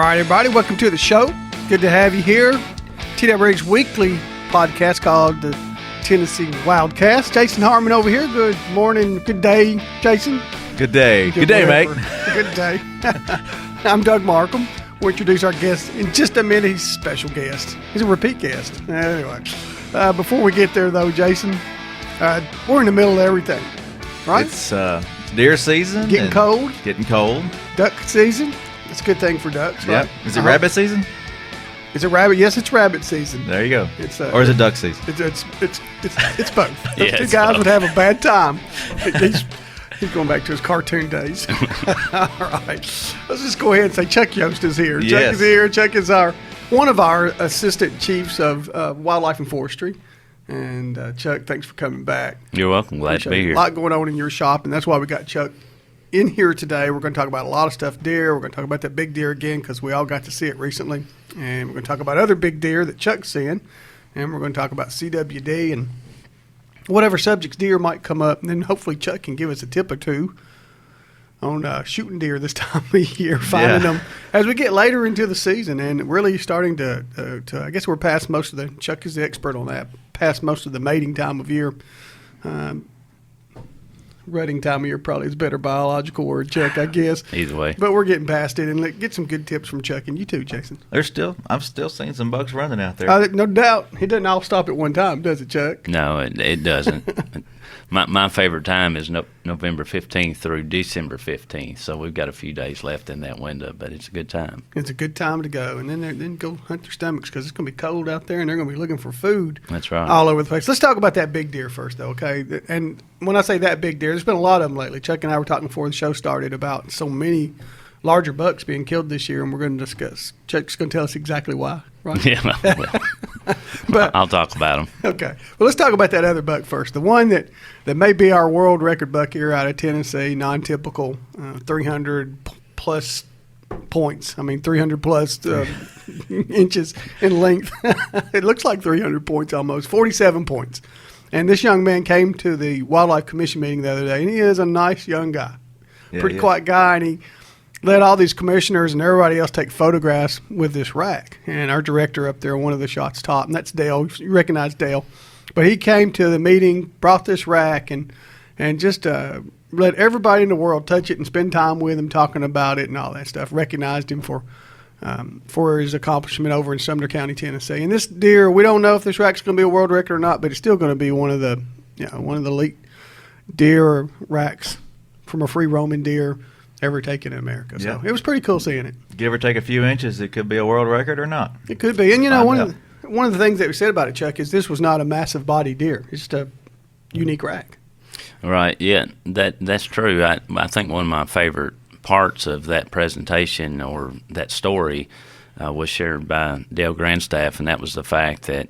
right, everybody, welcome to the show. Good to have you here. TWRA's weekly podcast called the Tennessee Wildcast. Jason Harmon over here. Good morning, good day, Jason. Good day. Good day, mate. Good day. I'm Doug Markham. We'll introduce our guest in just a minute. He's a special guest. He's a repeat guest. Anyway, before we get there, though, Jason, we're in the middle of everything, right? It's deer season. Getting cold. Getting cold. Duck season. It's a good thing for ducks, right? Yep. Is it rabbit season? Is it rabbit? Yes, it's rabbit season. There you go. It's or is it duck season? It's both. Those two guys both. would have a bad time. He's going back to his cartoon days. All right. Let's just go ahead and say Chuck Yoest is here. Yes. Chuck is here. Chuck is one of our assistant chiefs of wildlife and forestry. And Chuck, thanks for coming back. You're welcome. Glad to be here. A lot going on in your shop, and that's why we got Chuck in here today. We're going to talk about a lot of stuff deer. We're going to talk about that big deer again because we all got to see it recently. And we're going to talk about other big deer that Chuck's seeing. And we're going to talk about CWD and whatever subjects deer might come up. And then hopefully Chuck can give us a tip or two on shooting deer this time of year, finding them as we get later into the season and really starting to I guess we're past most of the, Chuck is the expert on that, past most of the mating time of year. Rutting time of year probably is a better biological word, Chuck, I guess. Either way. But we're getting past it and get some good tips from Chuck and you too, Jason. I'm still seeing some bucks running out there. No doubt. It doesn't all stop at one time, does it, Chuck? No, it doesn't. My favorite time is November 15th through December 15th, so we've got a few days left in that window, but it's a good time. It's a good time to go, and then go hunt their stomachs because it's going to be cold out there, and they're going to be looking for food. That's right. All over the place. Let's talk about that big deer first, though, okay? And when I say that big deer, there's been a lot of them lately. Chuck and I were talking before the show started about so many larger bucks being killed this year, and we're going to discuss. Chuck's going to tell us exactly why, right? Yeah, but I'll talk about them. Okay. Well, let's talk about that other buck first. The one that may be our world record buck here out of Tennessee, non-typical, 300-plus points. I mean, 300-plus inches in length. It looks like 300 points almost, 47 points. And this young man came to the Wildlife Commission meeting the other day, and he is a nice young guy, pretty quiet guy, and he let all these commissioners and everybody else take photographs with this rack. And our director up there, one of the shots top, and that's Dale. You recognize Dale. But he came to the meeting, brought this rack, and just let everybody in the world touch it and spend time with him talking about it and all that stuff. Recognized him for his accomplishment over in Sumner County, Tennessee. And this deer, we don't know if this rack's going to be a world record or not, but it's still going to be one of the elite deer racks from a free roaming deer ever taken in America. So it was pretty cool seeing it. Give or take a few inches, it could be a world record or not. It could be. And, one of the things that we said about it, Chuck, is this was not a massive body deer. It's just a unique rack. Right, yeah, that's true. I think one of my favorite parts of that presentation or that story was shared by Dale Grandstaff, and that was the fact that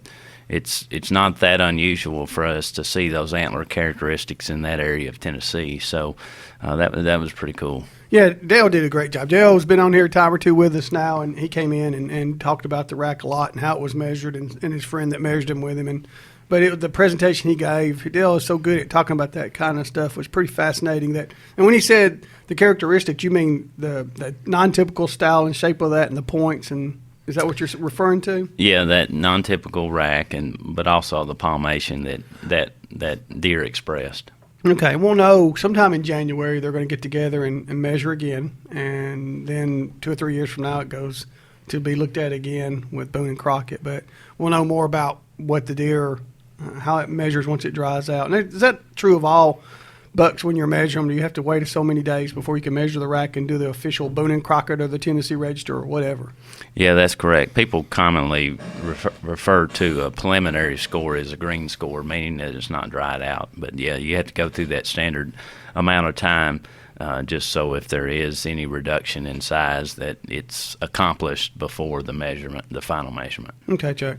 it's not that unusual for us to see those antler characteristics in that area of Tennessee. So that was pretty cool. Yeah, Dale did a great job. Dale's been on here a time or two with us now, and he came in and talked about the rack a lot and how it was measured and his friend that measured him with him. But the presentation he gave, Dale is so good at talking about that kind of stuff, was pretty fascinating. And when he said the characteristics, you mean the non-typical style and shape of that and the points, and is that what you're referring to? Yeah, that non-typical rack, but also the palmation that deer expressed. Okay, we'll know sometime in January they're going to get together and measure again, and then 2 or 3 years from now it goes to be looked at again with Boone and Crockett. But we'll know more about what the deer, how it measures once it dries out. And is that true of all bucks when you're measuring them? Do you have to wait so many days before you can measure the rack and do the official Boone and Crockett or the Tennessee Register or whatever? Yeah, that's correct. People commonly refer to a preliminary score as a green score, meaning that it's not dried out. But, yeah, you have to go through that standard amount of time just so if there is any reduction in size that it's accomplished before the final measurement. Okay, Chuck.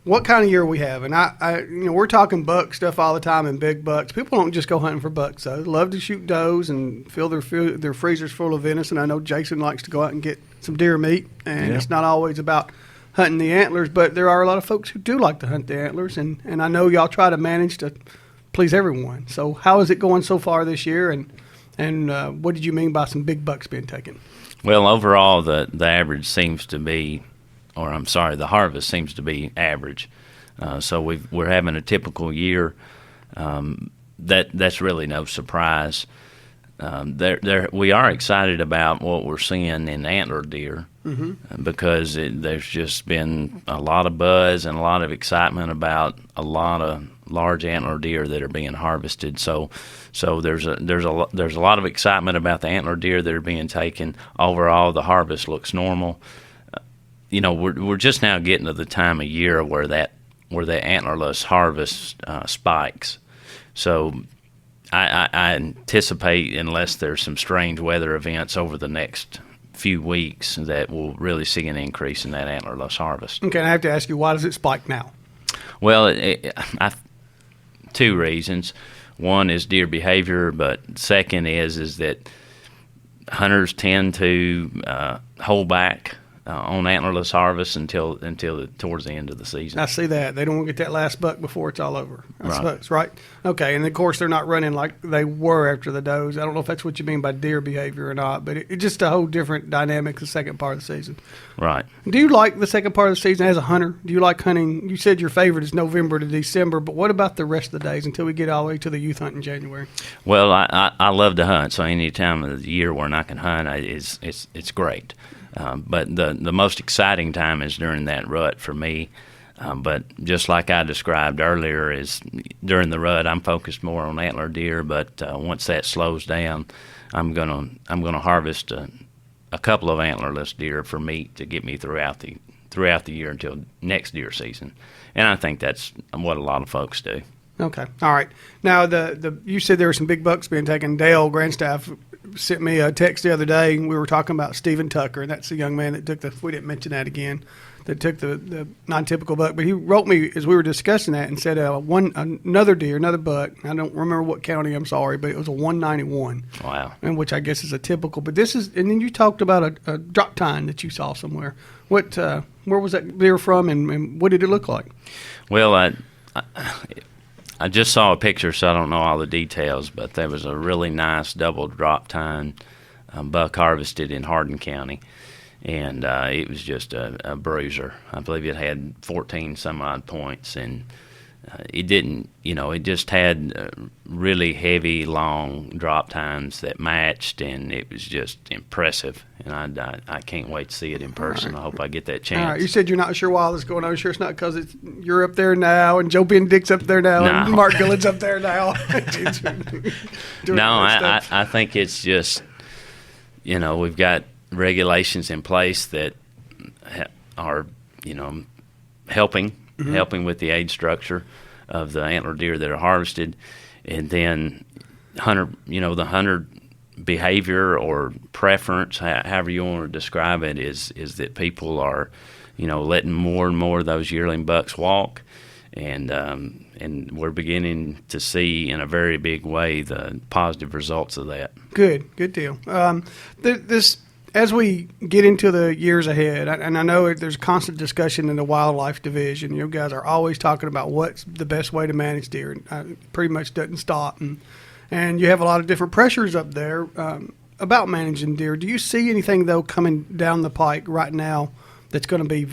What kind of year we have? And we're talking buck stuff all the time and big bucks. People don't just go hunting for bucks, though. They love to shoot does and fill their freezers full of venison. I know Jason likes to go out and get some deer meat, and it's not always about hunting the antlers, but there are a lot of folks who do like to hunt the antlers, and I know y'all try to manage to please everyone. So how is it going so far this year, and And what did you mean by some big bucks being taken? Well, overall, the average seems to be, the harvest seems to be average. So we're having a typical year. That's really no surprise. We are excited about what we're seeing in antler deer because there's just been a lot of buzz and a lot of excitement about a lot of large antler deer that are being harvested. So there's a lot of excitement about the antler deer that are being taken. Overall, the harvest looks normal. We're just now getting to the time of year where the antlerless harvest spikes. So I anticipate, unless there's some strange weather events over the next few weeks, that we'll really see an increase in that antlerless harvest. Okay, I have to ask you, why does it spike now? Well, two reasons. One is deer behavior, but second is that hunters tend to hold back on antlerless harvest until towards the end of the season. I see that. They don't want to get that last buck before it's all over, I Right. suppose, right? Okay, and of course they're not running like they were after the does. I don't know if that's what you mean by deer behavior or not, but it's just a whole different dynamic the second part of the season. Right. Do you like the second part of the season as a hunter? Do you like hunting? You said your favorite is November to December, but what about the rest of the days until we get all the way to the youth hunt in January? Well, I love to hunt, so any time of the year when I can hunt, it's great. But the most exciting time is during that rut for me. But just like I described earlier, is during the rut I'm focused more on antler deer. But once that slows down, I'm gonna harvest a couple of antlerless deer for meat to get me throughout the year until next deer season. And I think that's what a lot of folks do. Okay, all right. Now you said there were some big bucks being taken. Dale Grandstaff sent me a text the other day. We were talking about Stephen Tucker, and that's the young man that took we didn't mention that again, that took the non-typical buck. But he wrote me as we were discussing that and said another buck. I don't remember what county, I'm sorry, but it was a 191. Wow. And which I guess is a typical. But this is, and then you talked about a drop tine that you saw somewhere. Where was that deer from, and what did it look like? Well, I just saw a picture, so I don't know all the details, but there was a really nice double drop tine buck harvested in Hardin County, and it was just a bruiser. I believe it had 14 some odd points, and it just had really heavy, long drop tines that matched, and it was just impressive. And I can't wait to see it in person. Right. I hope I get that chance. All right. You said you're not sure why this is going on. Sure it's not because you're up there now, and Joe Bendick's up there now, and Mark Gillen's up there now. No, I think it's just, we've got regulations in place that are, helping with the age structure of the antler deer that are harvested, and then the hunter behavior or preference, however you want to describe it, is that people are, letting more and more of those yearling bucks walk, and we're beginning to see in a very big way the positive results of that. Good deal. As we get into the years ahead, and I know there's constant discussion in the wildlife division, you guys are always talking about what's the best way to manage deer. It pretty much doesn't stop. And you have a lot of different pressures up there about managing deer. Do you see anything, though, coming down the pike right now that's going to be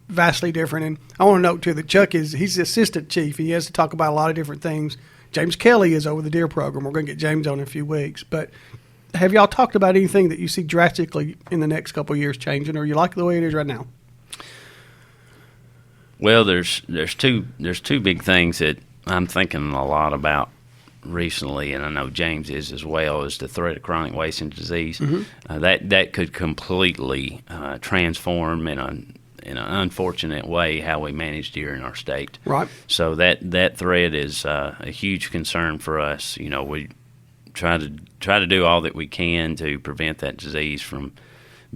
vastly different? And I want to note, too, that Chuck he's the assistant chief. He has to talk about a lot of different things. James Kelly is over the deer program. We're going to get James on in a few weeks. But have y'all talked about anything that you see drastically in the next couple of years changing, or you like the way it is right now? Well, there's two big things that I'm thinking a lot about recently, and I know James is as well, is the threat of chronic wasting disease. Mm-hmm. That could completely transform in an unfortunate way how we manage deer in our state. Right. So that threat is a huge concern for us. We try to do all that we can to prevent that disease from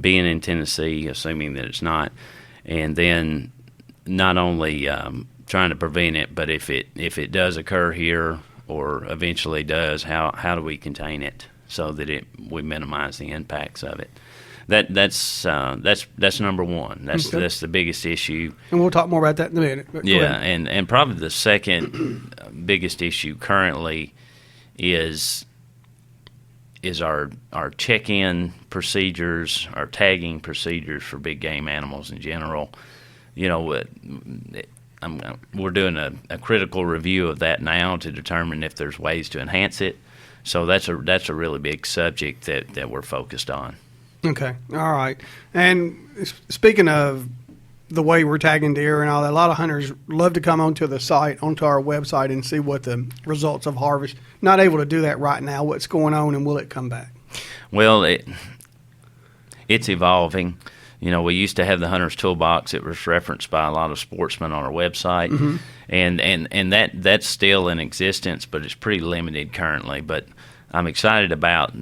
being in Tennessee, assuming that it's not, and then not only trying to prevent it, but if it does occur here or eventually does, how do we contain it so that we minimize the impacts of it? That's number one. That's the biggest issue. And we'll talk more about that in a minute. Yeah, and probably the second biggest issue currently is is our check-in procedures, our tagging procedures for big game animals in general. You know, we're doing a critical review of that now to determine if there's ways to enhance it. So that's a really big subject that we're focused on. Okay, all right. And speaking of the way we're tagging deer and all that, a lot of hunters love to come onto the site, onto our website, and see what the results of harvest. Not able to do that right now. What's going on, and will it come back? Well, it's evolving. You know, we used to have the Hunter's Toolbox. It was referenced by a lot of sportsmen on our website, mm-hmm. and that's still in existence, but it's pretty limited currently. But I'm excited about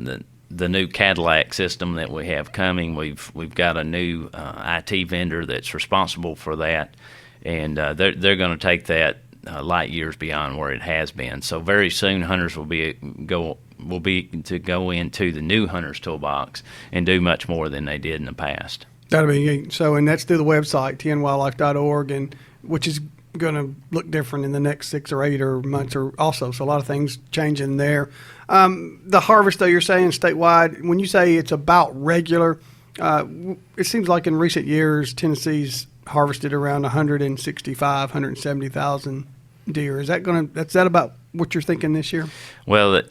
the new Cadillac system that we have coming. We've got a new IT vendor that's responsible for that, and they're going to take that light years beyond where it has been. So very soon, hunters will be to go into the new Hunter's Toolbox and do much more than they did in the past. That'll be neat. So, and that's through the website, tnwildlife.org, and which is going to look different in the next 6 or 8 or months or also. So a lot of things changing there. The harvest, though, you're saying statewide, when you say it's about regular, it seems like in recent years Tennessee's harvested around 170,000 deer. Is that about what you're thinking this year? Well,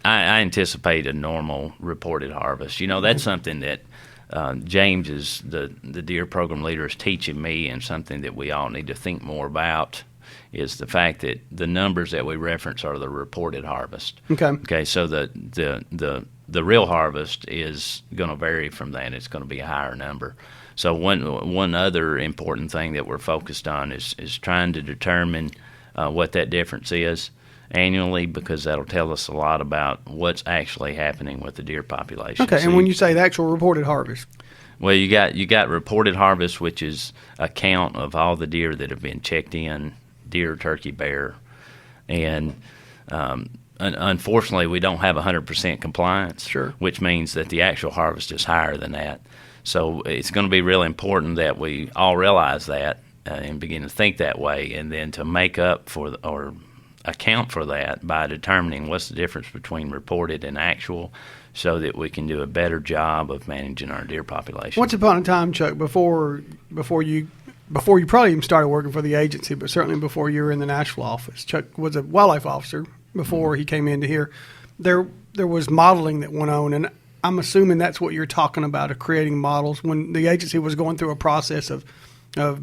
I anticipate a normal reported harvest. You know, that's something that James is the deer program leader is teaching me, and something that we all need to think more about is the fact that the numbers that we reference are the reported harvest. Okay. So the real harvest is going to vary from that. It's going to be a higher number. So one other important thing that we're focused on is trying to determine what that difference is annually, because that'll tell us a lot about what's actually happening with the deer population. Okay, and when you say the actual reported harvest? Well, you got reported harvest, which is a count of all the deer that have been checked in, deer, turkey, bear, and unfortunately we don't have 100% compliance, Sure. which means that the actual harvest is higher than that. So it's going to be really important that we all realize that and begin to think that way, and then to make up for or account for that by determining what's the difference between reported and actual, so that we can do a better job of managing our deer population. Once upon a time, Chuck, before you probably even started working for the agency, but certainly before you were in the national office, Chuck was a wildlife officer before he came into here. There was modeling that went on, and I'm assuming that's what you're talking about, of creating models. When the agency was going through a process of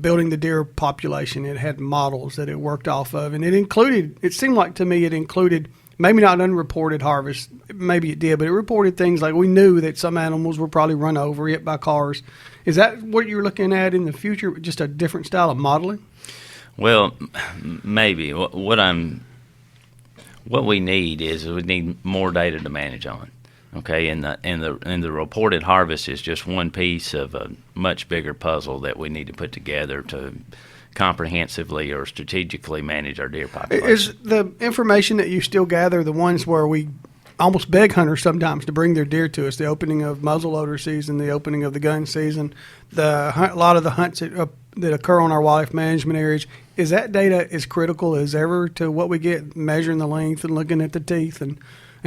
building the deer population, it had models that it worked off of, and it seemed like to me it included maybe not unreported harvest, maybe it did, but it reported things like we knew that some animals were probably run over, hit by cars. Is that what you're looking at in the future, just a different style of modeling? Well, maybe. What we need is we need more data to manage on. Okay, and the reported harvest is just one piece of a much bigger puzzle that we need to put together to comprehensively or strategically manage our deer population. Is the information that you still gather the ones where we almost beg hunters sometimes to bring their deer to us, the opening of muzzleloader season, the opening of the gun season, a lot of the hunts that occur on our wildlife management areas, is that data as critical as ever to what we get, measuring the length and looking at the teeth and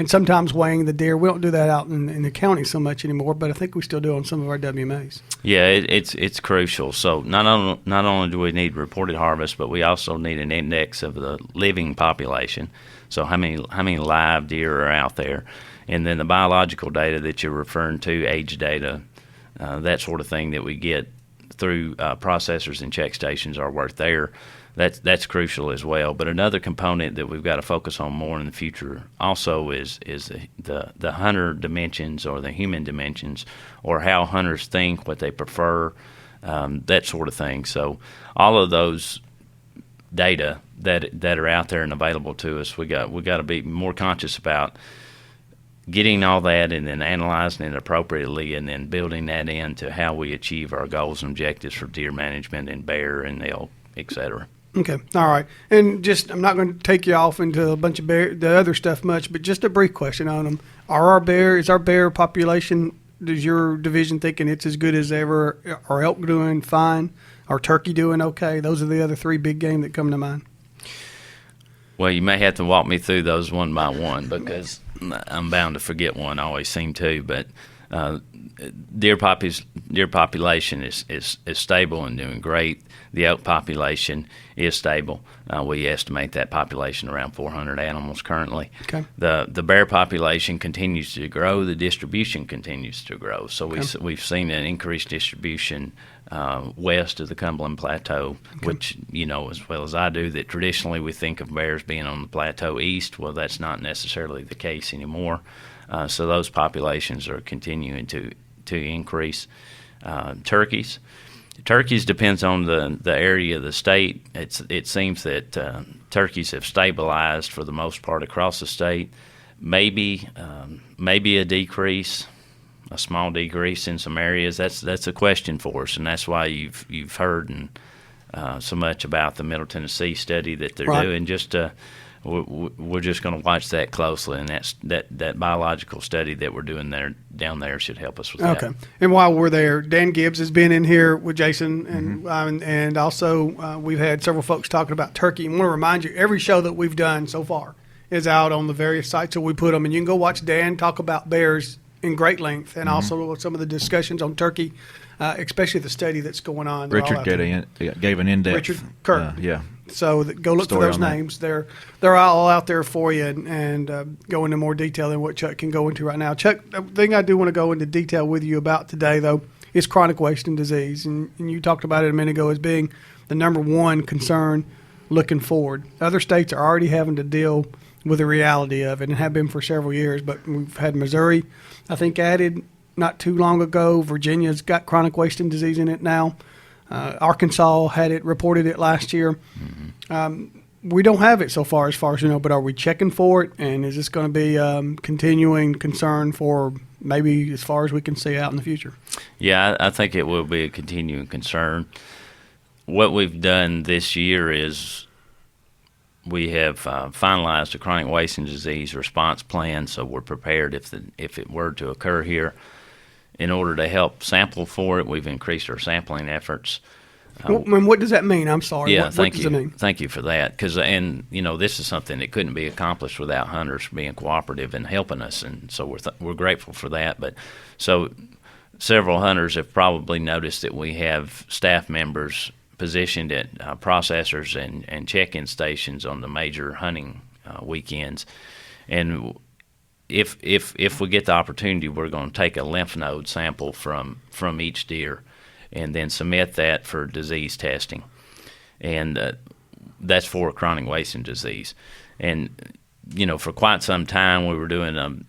sometimes weighing the deer? We don't do that out in the county so much anymore, but I think we still do on some of our WMAs. Yeah, it's crucial. So not only do we need reported harvest, but we also need an index of the living population. So how many live deer are out there, and then the biological data that you're referring to, age data, that sort of thing that we get through processors and check stations are worth there. That's crucial as well. But another component that we've got to focus on more in the future also is the hunter dimensions, or the human dimensions, or how hunters think, what they prefer, that sort of thing. So all of those data that are out there and available to us, we got to be more conscious about getting all that and then analyzing it appropriately, and then building that into how we achieve our goals and objectives for deer management and bear and elk, et cetera. Okay, all right. And just, I'm not going to take you off into a bunch of the other stuff much, but just a brief question on them. Is our bear population, does your division thinking it's as good as ever? Are elk doing fine? Are turkey doing okay? Those are the other three big game that come to mind. Well, you may have to walk me through those one by one because I'm bound to forget one. I always seem to, but deer population is stable and doing great. The elk population is stable. We estimate that population around 400 animals currently. Okay. The bear population continues to grow. The distribution continues to grow. So we've seen an increased distribution west of the Cumberland Plateau, which you know as well as I do that traditionally we think of bears being on the plateau east. Well, that's not necessarily the case anymore. So those populations are continuing to increase. Turkeys depends on the area of the state. It seems that turkeys have stabilized for the most part across the state. Maybe a decrease, a small decrease in some areas. That's a question for us, and that's why you've heard so much about the Middle Tennessee study that they're doing. Just we're just going to watch that closely, and that biological study that we're doing down there should help us with that. Okay. And while we're there, Dan Gibbs has been in here with Jason, and also we've had several folks talking about turkey. And I want to remind you, every show that we've done so far is out on the various sites that we put them, and you can go watch Dan talk about bears in great length, and also some of the discussions on turkey, especially the study that's going on. Richard gave an in-depth. Richard Kirk. Yeah. So go look for those names. They're all out there for you, and go into more detail than what Chuck can go into right now. Chuck, the thing I do want to go into detail with you about today, though, is chronic wasting disease, and you talked about it a minute ago as being the number one concern looking forward. Other states are already having to deal with the reality of it and have been for several years, but we've had Missouri, I think, added not too long ago. Virginia's got chronic wasting disease in it now. Arkansas reported it last year. We don't have it so far as you know, but are we checking for it? And is this going to be continuing concern for maybe as far as we can see out in the future? Yeah, I think it will be a continuing concern. What we've done this year is we have finalized a chronic wasting disease response plan, so we're prepared if it were to occur here. In order to help sample for it, we've increased our sampling efforts. What does that mean? I'm sorry. Yeah, what thank does you. It mean? Thank you for that. And this is something that couldn't be accomplished without hunters being cooperative and helping us, and so we're grateful for that. But so several hunters have probably noticed that we have staff members positioned at processors and check-in stations on the major hunting weekends, and if we get the opportunity, we're going to take a lymph node sample from each deer and then submit that for disease testing. And that's for chronic wasting disease. And, for quite some time we were doing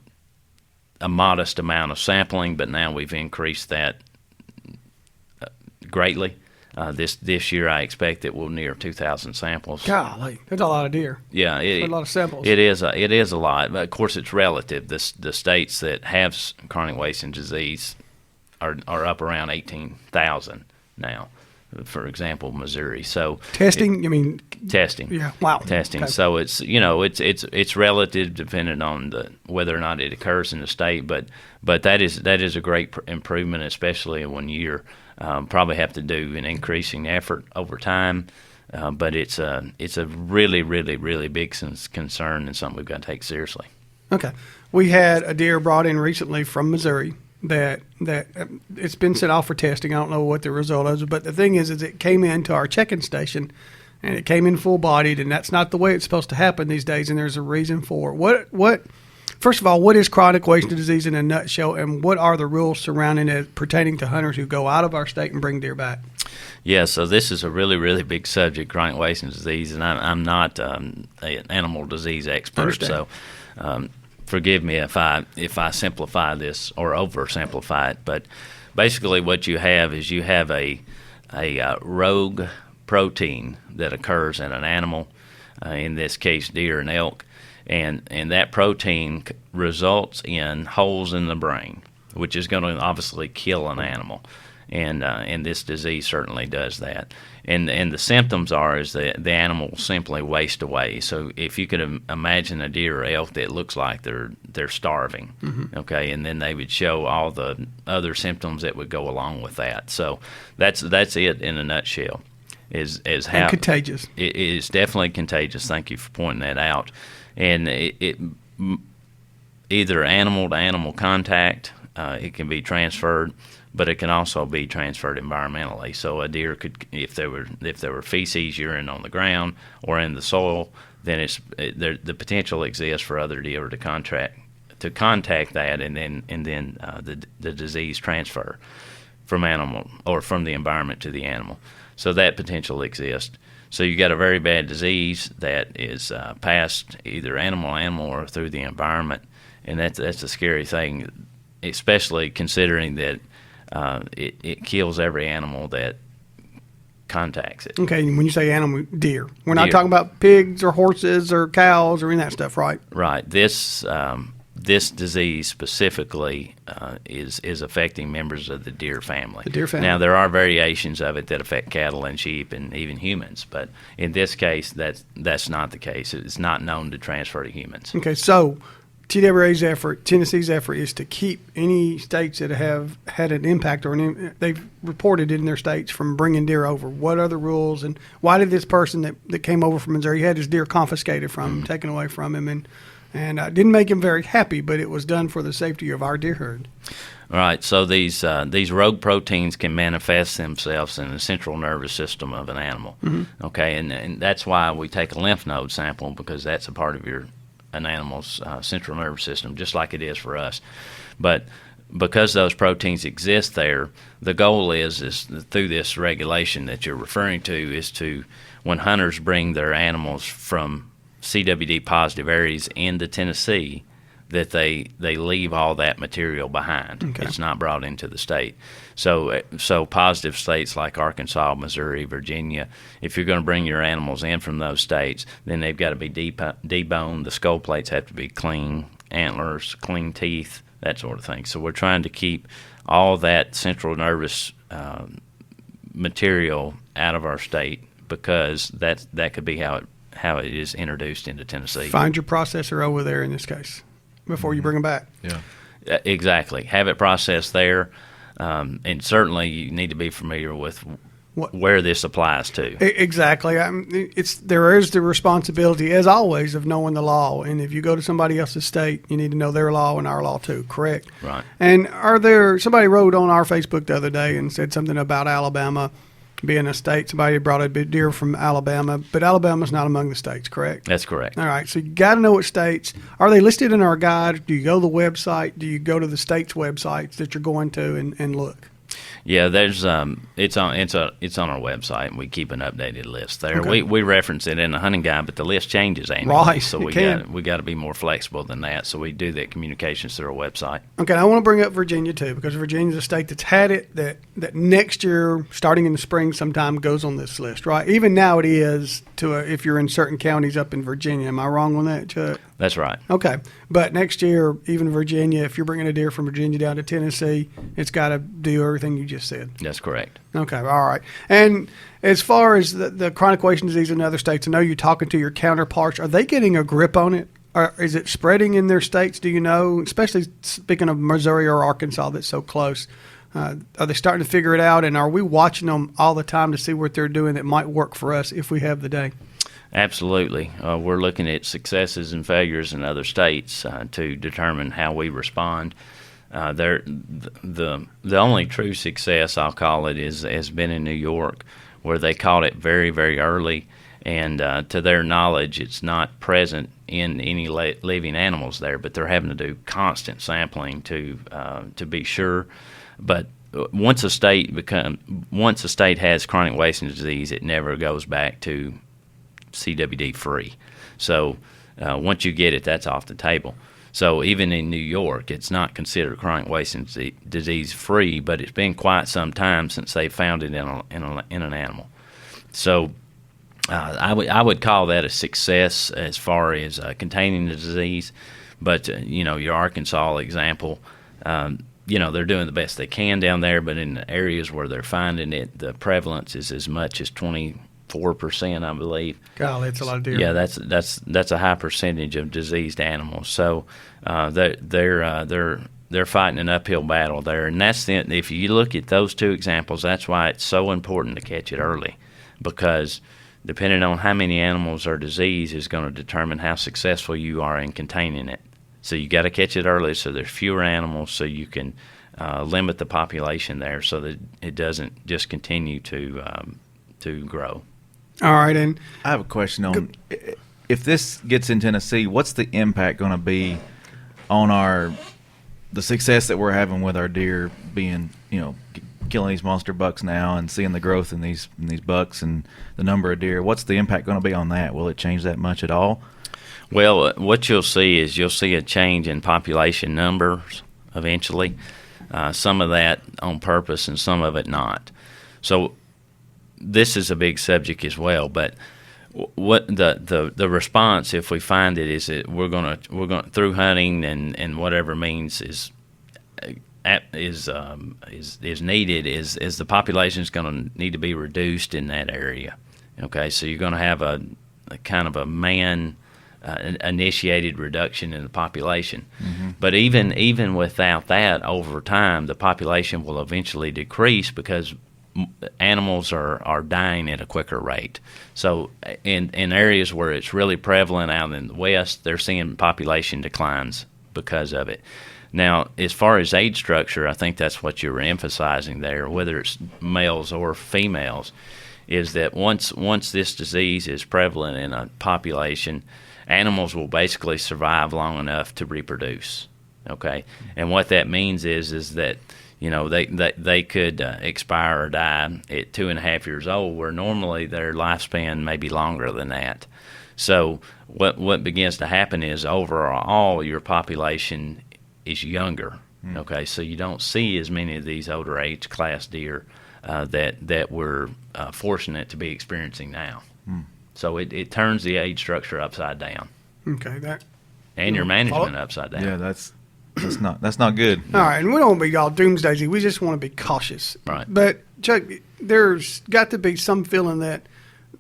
a modest amount of sampling, but now we've increased that greatly. This year, I expect that we'll near 2,000 samples. Golly, that's a lot of deer. Yeah, a lot of samples. It is a lot, but of course it's relative. The states that have chronic wasting disease are up around 18,000 now. For example, Missouri. So testing. You mean testing? Yeah. Wow. Testing. Okay. So it's relative, depending on whether or not it occurs in the state. But that is a great improvement, especially in 1 year. Probably have to do an increasing effort over time, but it's a really, really, really big concern and something we've got to take seriously. Okay, we had a deer brought in recently from Missouri that it's been sent off for testing. I don't know what the result is, but the thing is it came into our check-in station, and it came in full-bodied, and that's not the way it's supposed to happen these days, and there's a reason for it. What? First of all, what is chronic wasting disease in a nutshell, and what are the rules surrounding it pertaining to hunters who go out of our state and bring deer back? Yeah, so this is a really, really big subject, chronic wasting disease, and I'm not an animal disease expert, so forgive me if I simplify this or oversimplify it. But basically, what you have is a rogue protein that occurs in an animal, in this case, deer and elk. And that protein results in holes in the brain, which is going to obviously kill an animal, and this disease certainly does that. And the symptoms is that the animal will simply waste away. So if you could imagine a deer or elk that looks like they're starving, okay, and then they would show all the other symptoms that would go along with that. So that's it in a nutshell. is how And contagious. It is definitely contagious. Thank you for pointing that out. And either animal to animal contact, it can be transferred, but it can also be transferred environmentally. So a deer could, if there were feces, urine on the ground or in the soil, then the potential exists for other deer to contact that, and then the disease transfer from animal or from the environment to the animal. So that potential exists. So you got a very bad disease that is passed either animal to animal or through the environment, and that's a scary thing, especially considering that it kills every animal that contacts it. Okay, when you say animal, deer. We're not Deer. talking about pigs or horses or cows or any of that stuff, right? Right. This disease specifically is affecting members of the deer family. The deer family. Now, there are variations of it that affect cattle and sheep and even humans, but in this case, that's not the case. It's not known to transfer to humans. Okay, so TWRA's effort, Tennessee's effort, is to keep any states that have had an impact or they've reported in their states from bringing deer over. What are the rules, and why did this person that came over from Missouri had his deer confiscated from him, taken away from him, and didn't make him very happy, but it was done for the safety of our deer herd. All right, so these rogue proteins can manifest themselves in the central nervous system of an animal. Mm-hmm. Okay, and that's why we take a lymph node sample, because that's a part of an animal's central nervous system, just like it is for us. But because those proteins exist there, the goal is through this regulation that you're referring to, is to, when hunters bring their animals from CWD positive areas into Tennessee, that they leave all that material behind. Okay. It's not brought into the state. So positive states like Arkansas, Missouri, Virginia, if you're going to bring your animals in from those states, then they've got to be deboned. The skull plates have to be clean, antlers, clean teeth, that sort of thing. So we're trying to keep all that central nervous material out of our state, because that could be how it is introduced into Tennessee. Find your processor over there in this case before you bring them back. Yeah, exactly. Have it processed there, and certainly you need to be familiar with where this applies to. Exactly. There is the responsibility, as always, of knowing the law. And if you go to somebody else's state, you need to know their law and our law too. Correct. Right. And somebody wrote on our Facebook the other day and said something about Alabama being a state. Somebody brought a deer from Alabama, but Alabama's not among the states, correct? That's correct. All right, so you got to know what states. Are they listed in our guide? Do you go to the website? Do you go to the state's websites that you're going to and look? Yeah, there's it's on our website, and we keep an updated list there. Okay. We reference it in the hunting guide, but the list changes annually. Right, so we got to be more flexible than that. So we do that communications through our website. Okay, I want to bring up Virginia too, because Virginia's a state that's had it that next year, starting in the spring sometime, goes on this list, right? Even now it is if you're in certain counties up in Virginia. Am I wrong on that, Chuck? That's right. Okay, but next year, even Virginia, if you're bringing a deer from Virginia down to Tennessee, it's got to do everything you just said. That's correct. Okay, all right. And as far as the chronic wasting disease in other states, I know you're talking to your counterparts. Are they getting a grip on it? Or is it spreading in their states? Do you know, especially speaking of Missouri or Arkansas that's so close? Are they starting to figure it out, and are we watching them all the time to see what they're doing that might work for us if we have the day? Absolutely. We're looking at successes and failures in other states to determine how we respond. The only true success, I'll call it, has been in New York, where they caught it very, very early, and to their knowledge, it's not present in any living animals there, but they're having to do constant sampling to be sure. But once a state has chronic wasting disease, it never goes back to CWD free. So once you get it, that's off the table. So even in New York, it's not considered chronic wasting disease free, but it's been quite some time since they found it in an animal. So I would call that a success as far as containing the disease. But your Arkansas example, they're doing the best they can down there, but in the areas where they're finding it, the prevalence is as much as 24%, I believe. Golly, that's a lot of deer. Yeah, that's a high percentage of diseased animals. So they're fighting an uphill battle there, and if you look at those two examples, that's why it's so important to catch it early, because depending on how many animals are diseased is going to determine how successful you are in containing it. So you got to catch it early so there's fewer animals so you can limit the population there so that it doesn't just continue to grow. All right, and I have a question on if this gets in Tennessee, what's the impact going to be on the success that we're having with our deer being, killing these monster bucks now and seeing the growth in these bucks and the number of deer? What's the impact going to be on that? Will it change that much at all? Well, what you'll see is a change in population numbers eventually. Some of that on purpose and some of it not. So this is a big subject as well. But what the response, if we find it, is that we're going through hunting and whatever means is needed is the population is going to need to be reduced in that area. Okay, so you're going to have a kind of a man initiated reduction in the population. Mm-hmm. But even without that, over time, the population will eventually decrease because animals are dying at a quicker rate. So in areas where it's really prevalent out in the West, they're seeing population declines because of it. Now, as far as age structure, I think that's what you were emphasizing there, whether it's males or females, is that once this disease is prevalent in a population, animals will basically survive long enough to reproduce. Okay, and what that means is that they could expire or die at 2.5 years old, where normally their lifespan may be longer than that. So what begins to happen is overall your population is younger. Okay, so you don't see as many of these older age class deer that we're fortunate to be experiencing now. So it turns the age structure upside down. Okay, and your management upside down. Yeah, that's not good. All right, and we don't want to be all doomsday. We just want to be cautious. Right. But Chuck, there's got to be some feeling that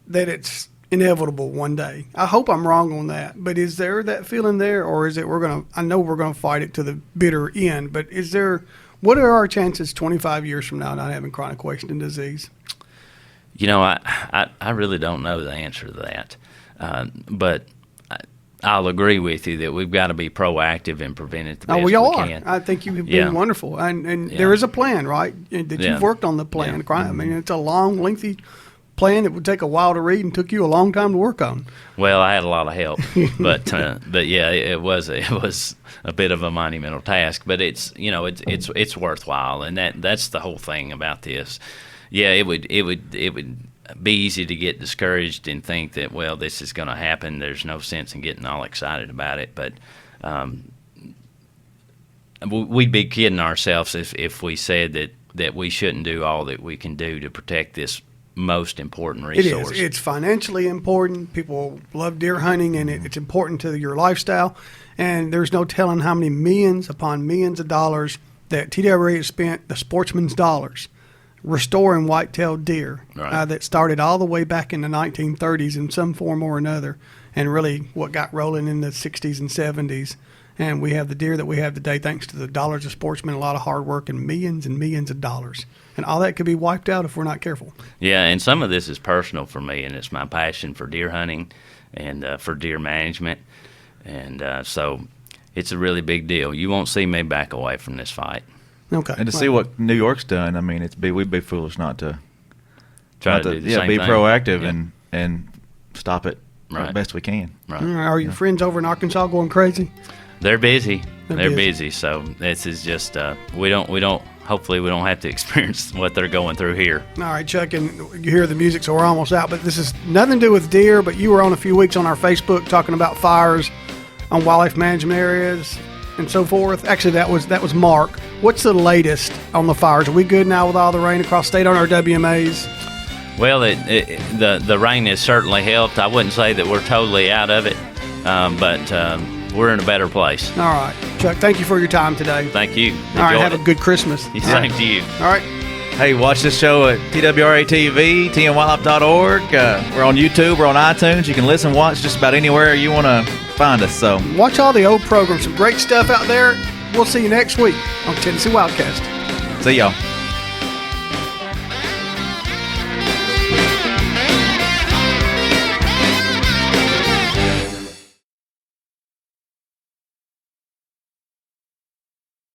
it's inevitable one day. I hope I'm wrong on that, but is there that feeling there, or is it I know we're gonna fight it to the bitter end, but what are our chances 25 years from now not having chronic wasting disease? I really don't know the answer to that, but I'll agree with you that we've got to be proactive and prevent it the best we can. I think you've been wonderful, and there is a plan, right? That you've worked on the plan. Yeah. I mean, it's a long, lengthy plan that would take a while to read and took you a long time to work on. Well, I had a lot of help, but yeah, it was a bit of a monumental task. But it's worthwhile, and that's the whole thing about this. Yeah, it would be easy to get discouraged and think that, well, this is going to happen. There's no sense in getting all excited about it. But we'd be kidding ourselves if we said that we shouldn't do all that we can do to protect this most important resource. It is. It's financially important. People love deer hunting, and it's important to your lifestyle. And there's no telling how many millions upon millions of dollars that TWRA has spent, the sportsmen's dollars, restoring white-tailed deer. Right. That started all the way back in the 1930s in some form or another, and really what got rolling in the 60s and 70s. And we have the deer that we have today thanks to the dollars of sportsmen, a lot of hard work, and millions of dollars. And all that could be wiped out if we're not careful. Yeah, and some of this is personal for me, and it's my passion for deer hunting and for deer management. And so it's a really big deal. You won't see me back away from this fight. Okay. And to see what New York's done, I mean, we'd be foolish not to try to do the same be thing. Proactive and stop it as best we can. Right. Are your friends over in Arkansas going crazy? They're busy. They're busy. So this is just we don't. Hopefully, we don't have to experience what they're going through here. All right, Chuck, and you hear the music, so we're almost out. But this is nothing to do with deer. But you were on a few weeks on our Facebook talking about fires on wildlife management areas and so forth. Actually, that was Mark. What's the latest on the fires? Are we good now with all the rain across state on our WMAs? Well, the rain has certainly helped. I wouldn't say that we're totally out of it, but we're in a better place. All right. Chuck, thank you for your time today. Thank you. All right, have a good Christmas. Same to you. All right. Hey, watch this show at TWRA TV, tnwildlife.org. We're on YouTube. We're on iTunes. You can listen, watch just about anywhere you want to find us. So watch all the old programs. Some great stuff out there. We'll see you next week on Tennessee Wildcast. See y'all.